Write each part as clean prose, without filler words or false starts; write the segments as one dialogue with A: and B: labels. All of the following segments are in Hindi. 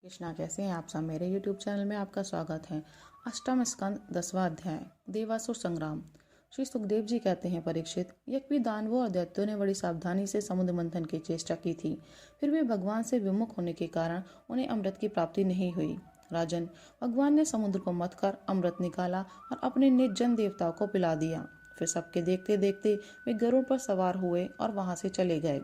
A: कृष्णा, कैसे हैं आप सब। मेरे YouTube चैनल में आपका स्वागत है। अष्टम स्कंद 10वां अध्याय देवासुर संग्राम। श्री सुखदेव जी कहते हैं, परीक्षित, यज्ञ दानवों और दैत्यों ने बड़ी सावधानी से समुद्र मंथन की चेष्टा की थी, फिर भी भगवान से विमुख होने के कारण उन्हें अमृत की प्राप्ति नहीं हुई। राजन, भगवान ने समुद्र को मथ कर अमृत निकाला और अपने निज जन देवताओं को पिला दिया। फिर सबके देखते देखते वे गरुड़ पर सवार हुए और वहां से चले गए।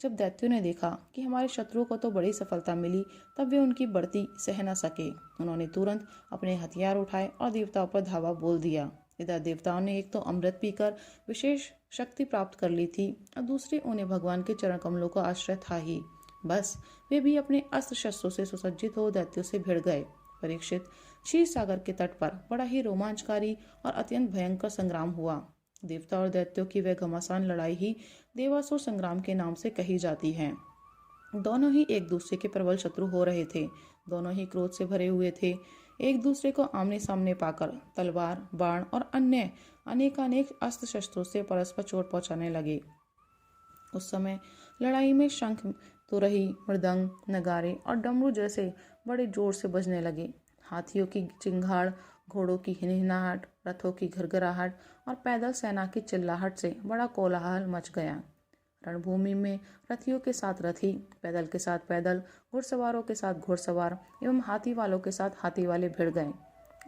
A: जब दैत्यों ने देखा कि हमारे शत्रुओं को तो बड़ी सफलता मिली, तब वे उनकी बढ़ती सह न सके। उन्होंने तुरंत अपने हथियार उठाए और देवताओं पर धावा बोल दिया। इधर देवताओं ने एक तो अमृत पीकर विशेष शक्ति प्राप्त कर ली थी और दूसरी उन्हें भगवान के चरण कमलों का आश्रय था ही। बस वे भी अपने अस्त्र शस्त्रों से सुसज्जित हो दैत्यों से भिड़ गए। परीक्षित, क्षीर सागर के तट पर बड़ा ही रोमांचकारी और अत्यंत भयंकर संग्राम हुआ। देवता और दैत्यों की वह घमासान लड़ाई ही देवासुर संग्राम के नाम से कही जाती है। दोनों ही एक दूसरे के प्रबल शत्रु हो रहे थे। दोनों ही क्रोध से भरे हुए थे। एक दूसरे को आमने सामने पाकर तलवार, बाण और अन्य अनेकानेक अस्त्र शस्त्रों से परस्पर चोट पहुंचाने लगे। उस समय लड़ाई में शंख, तुरही, मृदंग, नगारे और डमरू जैसे बड़े जोर से बजने लगे। हाथियों की चिंगाड़, घोड़ों की हिनहिनाहट, रथों की घरघराहट और पैदल सेना की चिल्लाहट से बड़ा कोलाहल मच गया। रणभूमि में रथियों के साथ रथी, पैदल के साथ पैदल, घुड़सवारों के साथ घुड़सवार एवं हाथी वालों के साथ हाथी वाले भिड़ गए।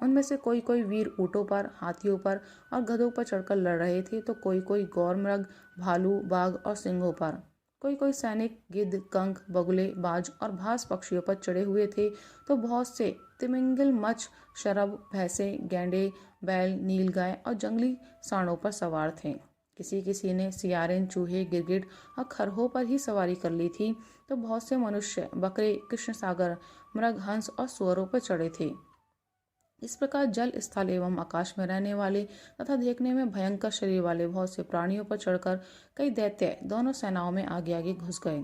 A: उनमें से कोई कोई वीर ऊंटों पर, हाथियों पर और गधों पर चढ़कर लड़ रहे थे, तो कोई कोई गौर मृग, भालू, बाघ और सिंहों पर। कोई कोई सैनिक गिद्ध, कंक, बगुले, बाज और भास पक्षियों पर चढ़े हुए थे, तो बहुत से तिमिंगिल, मच्छ, शरभ, भैंसे, गैंडे, बैल, नीलगाय और जंगली सांडों पर सवार थे। किसी किसी ने सियारिन, चूहे, गिरगिट और खरहों पर ही सवारी कर ली थी, तो बहुत से मनुष्य, बकरे, कृष्ण सागर, मृग, हंस और सुअरों पर चढ़े थे। इस प्रकार जल, स्थल एवं आकाश में रहने वाले तथा देखने में भयंकर शरीर वाले बहुत से प्राणियों पर चढ़कर कई दैत्य दोनों सेनाओं में आगे आगे घुस गए।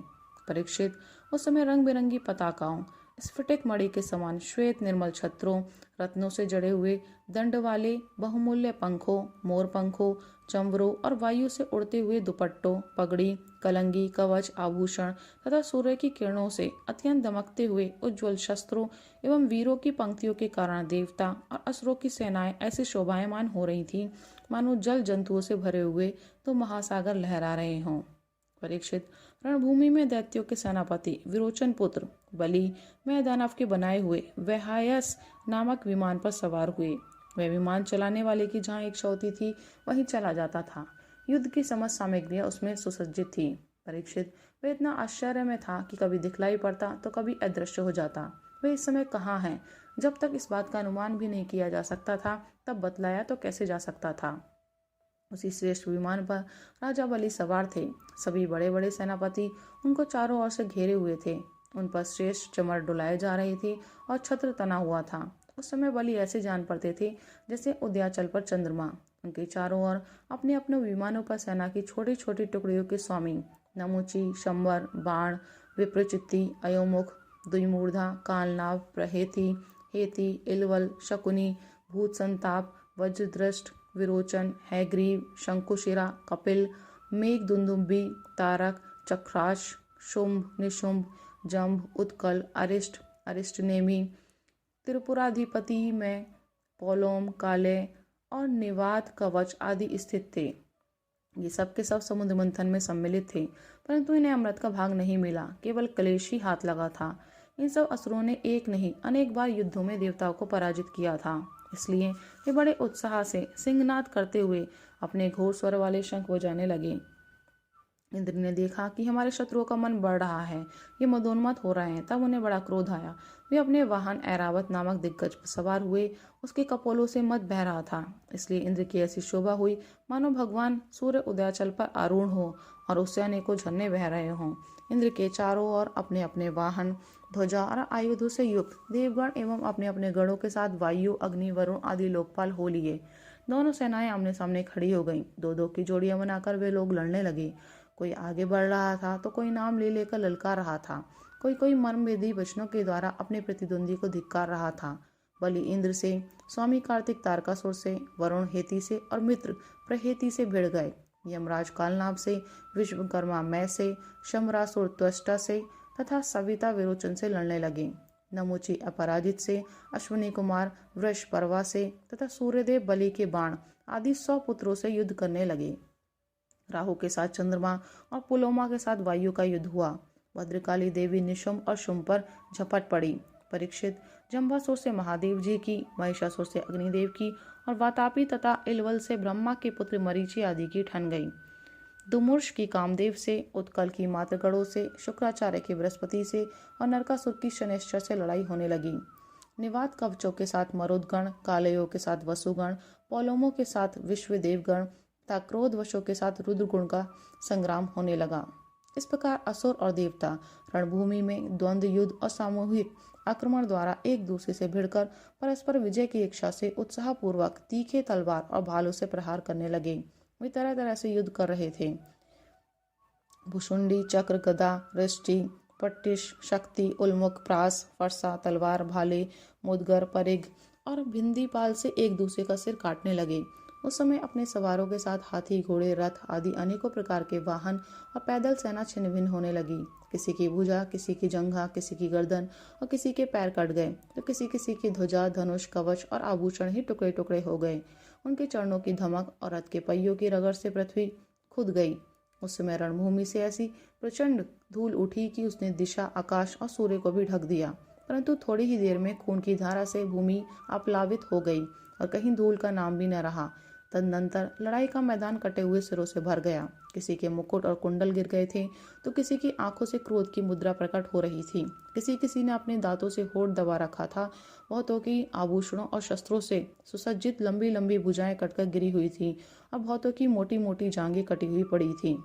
A: परीक्षित, उस समय रंग बिरंगी पताकाओं, स्फटिक मणि के समान श्वेत निर्मल छत्रों, रत्नों से जड़े हुए दंड वाले बहुमूल्य पंखों, मोर पंखों, चंवरों और वायु से उड़ते हुए दुपट्टों, पगड़ी, कलंगी, कवच, आभूषण तथा सूर्य की किरणों से अत्यंत दमकते हुए उज्ज्वल शस्त्रों एवं वीरों की पंक्तियों के कारण देवता और असुरों की सेनाएं ऐसी शोभायमान हो रही थी, मानो जल जंतुओं से भरे हुए तो महासागर लहरा रहे हों। परीक्षित, रणभूमि में दैत्यों के सेनापति विरोचन पुत्र बलि मैदानव के बनाए हुए वहायस नामक विमान पर सवार हुए। वह विमान चलाने वाले की जहाँ इच्छा होती थी वहीं चला जाता था। युद्ध की समस्त सामग्रियां उसमें सुसज्जित थी। परीक्षित, वह इतना आश्चर्य में था कि कभी दिखलाई पड़ता तो कभी अदृश्य हो जाता। वह इस समय कहाँ है? जब तक इस बात का अनुमान भी नहीं किया जा सकता था, तब बतलाया तो कैसे जा सकता था। उसी श्रेष्ठ विमान पर राजा बलि सवार थे। सभी बड़े बड़े सेनापति उनको चारों ओर से घेरे हुए थे। उन पर श्रेष्ठ चमर डुलाए जा रहे थे और छत्र तना हुआ था। उस समय बलि ऐसे जान पड़ते थे जैसे उदयाचल पर चंद्रमा। उनके चारों ओर अपने अपने विमानों पर सेना की छोटी छोटी टुकड़ियों के स्वामी नमुची, शंबर, बाण, विप्रचित्ति, अयोमुख, द्विमूर्धा, कालनाव, प्रहेति, हेति, इलवल, शकुनी, भूत संताप, वज्रदृष्ट, विरोचन, हैग्रीव, शंकुशिरा, कपिल, मेघदुंदुभि, तारक, चक्राश, शुंभ, निशुंभ, जंभ, उत्कल, अरिष्ट, अरिष्टनेमि, त्रिपुराधिपति में पोलोम, काले और निवात, कवच आदि स्थित थे। ये सब के सब समुद्र मंथन में सम्मिलित थे, परंतु इन्हें अमृत का भाग नहीं मिला, केवल क्लेश ही हाथ लगा था। इन सब असुरों ने एक नहीं अनेक बार युद्धों में देवताओं को पराजित किया था, इसलिए वे बड़े उत्साह से सिंहनाद करते हुए अपने घोर स्वर वाले शंख बजाने लगे। इंद्र ने देखा कि हमारे शत्रुओं का मन बढ़ रहा है, ये मदोन्मत्त हो रहे हैं, तब उन्हें बड़ा क्रोध आया। वे अपने वाहन ऐरावत नामक दिग्गज पर सवार हुए। उसके कपोलों से मद बह रहा था, इसलिए इंद्र की ऐसी शोभा हुई मानो भगवान सूर्य उदयाचल पर आरूढ़ हो और उससे अनेकों झरने बह रहे हों। इंद्र के चारों ओर अपने अपने वाहन, ध्वजा और आयुधों से युक्त देवगण एवं अपने अपने गणों के साथ वायु, अग्नि, वरुण आदि लोकपाल हो लिए। दोनों सेनाएं आमने सामने खड़ी हो गईं। दो दो की जोड़ियां बनाकर वे लोग लड़ने लगे। कोई आगे बढ़ रहा था तो कोई नाम ले लेकर ललकार रहा था। कोई कोई मर्मभेदी वचनों के द्वारा अपने प्रतिद्वंदी को धिक्कार रहा था। बलि इंद्र से, स्वामी कार्तिक तारकासुर से, वरुण हेति से और मित्र प्रहेति से भिड़ गए। यमराज कालनाभ से, विश्वकर्मा मैं से, शमरासुर त्वष्टा से तथा सविता विरोचन से लड़ने लगे। नमुची अपराजित से, अश्विनी कुमार वृषपर्वा से तथा सूर्यदेव बलि के बाण आदि 100 पुत्रों से युद्ध करने लगे। राहु के साथ चंद्रमा और पुलोमा के साथ वायु का युद्ध हुआ। भद्रकाली देवी निशुंभ और शुंभ पर झपट पड़ी। परीक्षित, जंबासुर से महादेव जी की, महिषासुर से अग्निदेव की और वातापी तथा इलवल से ब्रह्मा के पुत्र मरीचि आदि की ठन गई। दुमुर्ष की कामदेव से, उत्कल की मातृगणों से, शुक्राचार्य की बृहस्पति से और नरकासुर की शनैश्चर से लड़ाई होने लगी। निवात कवचों के साथ मरुदगण, कालयों के साथ वसुगण, पौलोमों के साथ विश्वदेवगण तथा क्रोधवशों के साथ रुद्रगुण का संग्राम होने लगा। इस प्रकार असुर और देवता रणभूमि में द्वंद्व युद्ध और सामूहिक आक्रमण द्वारा एक दूसरे से भिड़कर परस्पर विजय की इच्छा से उत्साहपूर्वक तीखे तलवार और भालों से प्रहार करने लगे। वे तरह तरह से युद्ध कर रहे थे। भुशुंडी, चक्र, गदा, रिष्टि, पट्टिश, शक्ति, उल्मुख, प्रास, फरसा, तलवार, भाले, मुदगर, परिघ और भिंदीपाल से एक दूसरे का सिर काटने लगे। उस समय अपने सवारों के साथ हाथी, घोड़े, रथ आदि अनेकों प्रकार के वाहन और पैदल सेना छिन्न भिन्न होने लगी। किसी की भुजा, किसी की जंघा, किसी की गर्दन और किसी के पैर कट गए, तो किसी किसी की ध्वजा, धनुष, कवच और आभूषण ही टुकड़े टुकड़े हो गए। उनके चरणों की धमक और रथ के पहियों की रगड़ से पृथ्वी खुद गई। उस समय रणभूमि से ऐसी प्रचंड धूल उठी कि उसने दिशा, आकाश और सूर्य को भी ढक दिया। परंतु थोड़ी ही देर में खून की धारा से भूमि अपलावित हो गई और कहीं धूल का नाम भी न रहा। तदनंतर लड़ाई का मैदान कटे हुए सिरों से भर गया। किसी के मुकुट और कुंडल गिर गए थे, तो किसी की आंखों से क्रोध की मुद्रा प्रकट हो रही थी। किसी किसी ने अपने दांतों से होठ दबा रखा था। बहुतों की आभूषणों और शस्त्रों से सुसज्जित लंबी लंबी भुजाएं कटकर गिरी हुई थी और बहुतों की मोटी मोटी जांघें कटी हुई पड़ी थी।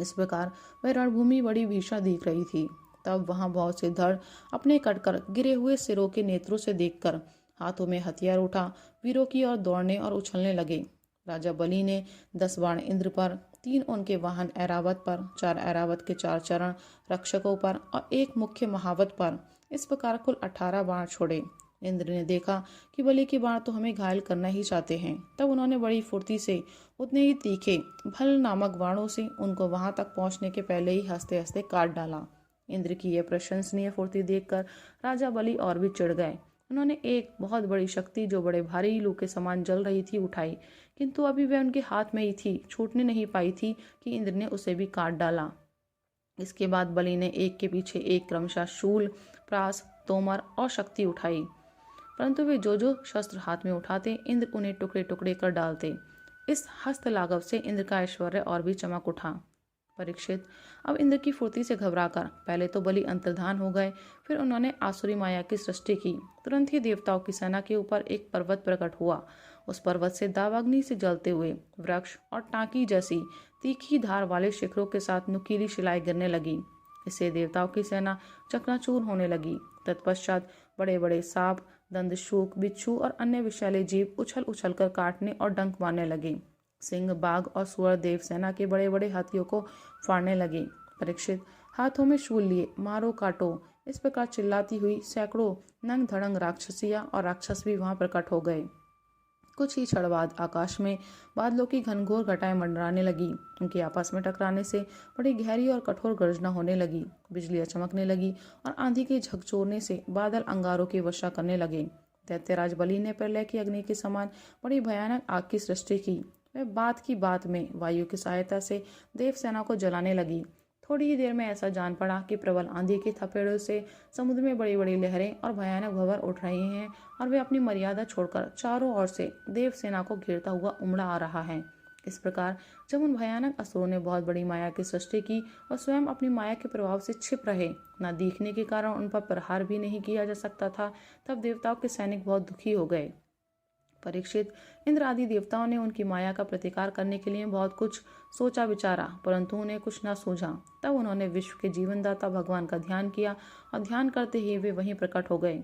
A: इस प्रकार वह रणभूमि बड़ी भीषण दिख रही थी। तब वहां बहुत से धड़ अपने कटकर गिरे हुए सिरों के नेत्रों से देखकर हाथों में हथियार उठा वीरों की ओर दौड़ने और उछलने लगे। राजा बलि ने 10 बाण इंद्र पर, 3 उनके वाहन ऐरावत पर, 4 ऐरावत के 4 चरण रक्षकों पर और 1 मुख्य महावत पर, इस प्रकार कुल 18 बाण छोड़े। इंद्र ने देखा कि बलि के बाण तो हमें घायल करना ही चाहते हैं। तब उन्होंने बड़ी फुर्ती से उतने ही तीखे भल नामक बाणों से उनको वहां तक पहुंचने के पहले ही हंसते हंसते काट डाला। इंद्र की यह प्रशंसनीय फुर्ती देखकर राजा बलि और भी चिढ़ गए। उन्होंने एक बहुत बड़ी शक्ति जो बड़े भारी लू के समान जल रही थी उठाई, किंतु अभी वह उनके हाथ में ही थी, छूटने नहीं पाई थी कि इंद्र ने उसे भी काट डाला। इसके बाद बलि ने एक के पीछे एक क्रमशः शूल, प्रास, तोमर और शक्ति उठाई, परंतु वे जो शस्त्र हाथ में उठाते इंद्र उन्हें टुकड़े टुकड़े कर डालते। इस हस्त लाघव से इंद्र का ऐश्वर्य और भी चमक उठा। परीक्षित, अब इंद्र की फुर्ती से घबराकर पहले तो बलि अंतर्धान हो गए। फिर उन्होंने आसुरी माया की सृष्टि की। तुरंत ही देवताओं की सेना के ऊपर एक पर्वत प्रकट हुआ। उस पर्वत से दावाग्नि से जलते हुए वृक्ष और टांकी जैसी तीखी धार वाले शिखरों के साथ नुकीली शिलाएं गिरने लगी। इससे देवताओं की सेना चकनाचूर होने लगी। तत्पश्चात बड़े बड़े सांप, दंतशूक, बिच्छू और अन्य विषैले जीव उछल उछल कर काटने और डंक मारने लगे। सिंह, बाघ और सुअर देव सेना के बड़े बड़े हाथियों को फाड़ने लगे। परीक्षित, हाथों में शूल लिए मारो काटो, इस प्रकार चिल्लाती हुई सैकड़ों नंग धड़ंग राक्षसियां और राक्षस भी वहां प्रकट हो गए। कुछ ही क्षण बाद आकाश में बादलों की घनघोर घटाएं मंडराने लगी। उनके आपस में टकराने से बड़ी गहरी और कठोर गर्जना होने लगी। बिजलियां चमकने लगी और आंधी के झकझोरने से बादल अंगारों की वर्षा करने लगे। दैत्यराज बलि ने प्रलय की अग्नि के समान बड़ी भयानक आग की सृष्टि की। वह बात की बात में वायु की सहायता से देव सेना को जलाने लगी। थोड़ी ही देर में ऐसा जान पड़ा कि प्रबल आंधी के थपेड़ों से समुद्र में बड़ी बड़ी लहरें और भयानक भंवर उठ रही हैं और वे अपनी मर्यादा छोड़कर चारों ओर से देव सेना को घेरता हुआ उमड़ा आ रहा है। इस प्रकार जब उन भयानक असुरों ने बहुत बड़ी माया की सृष्टि की और स्वयं अपनी माया के प्रभाव से छिप रहे, न दिखने के कारण उन पर प्रहार भी नहीं किया जा सकता था, तब देवताओं के सैनिक बहुत दुखी हो गए। परीक्षित, इंद्र आदि देवताओं ने उनकी माया का प्रतिकार करने के लिए बहुत कुछ सोचा विचारा, परंतु उन्हें कुछ न सूझा। तब उन्होंने विश्व के जीवनदाता भगवान का ध्यान किया और ध्यान करते ही वे वहीं प्रकट हो गए।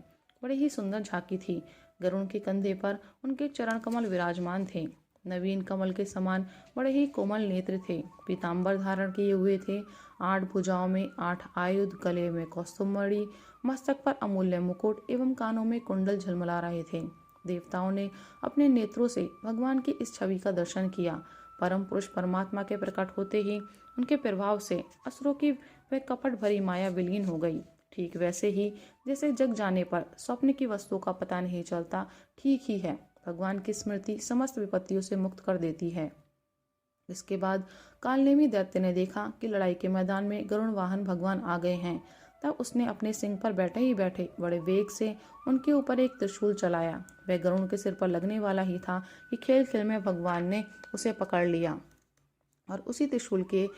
A: बड़ी ही सुंदर झांकी थी। गरुड़ के कंधे पर उनके चरण कमल विराजमान थे। नवीन कमल के समान बड़े ही कोमल नेत्र थे। पीताम्बर धारण किए हुए थे। 8 भुजाओं में 8 आयुध, गले में कौस्तुभमणि, मस्तक पर अमूल्य मुकुट एवं कानों में कुंडल झलमला रहे थे। देवताओं ने अपने नेत्रों से भगवान की इस छवि का दर्शन किया। परम पुरुष परमात्मा के प्रकट होते ही उनके प्रभाव से असुरों की वह कपट भरी माया विलीन हो गई। ठीक वैसे ही जैसे जग जाने पर स्वप्न की वस्तु का पता नहीं चलता, ठीक ही है, भगवान की स्मृति समस्त विपत्तियों से मुक्त कर देती है। इसके बाद कालनेमी दैत्य ने देखा कि लड़ाई के मैदान में गरुण वाहन भगवान आ गए हैं। तब उसने अपने सिंह पर बैठे ही बैठे बड़े वेग से उनके ऊपर एक त्रिशूल चलाया। वह गरुण के सिर पर लगने वाला ही था कि खेल खेल में भगवान ने उसे पकड़ लिया और उसी त्रिशूल के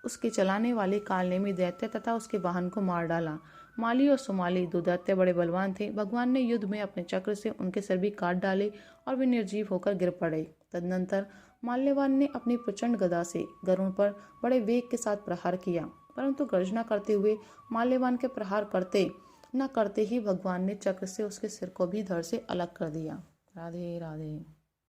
A: उसके चलाने वाले कालनेमी दैत्य तथा उसके वाहन को मार डाला। माली और सुमाली दो दैत्य बड़े बलवान थे। भगवान ने युद्ध में अपने चक्र से उनके सिर भी काट डाले और वे निर्जीव होकर गिर पड़े। तदनंतर माल्यवान ने अपनी प्रचंड गदा से गरुण पर बड़े वेग के साथ प्रहार किया, परंतु गर्जना करते हुए माल्यवान के प्रहार करते न करते ही भगवान ने चक्र से उसके सिर को भी धड़ से अलग कर दिया। राधे राधे।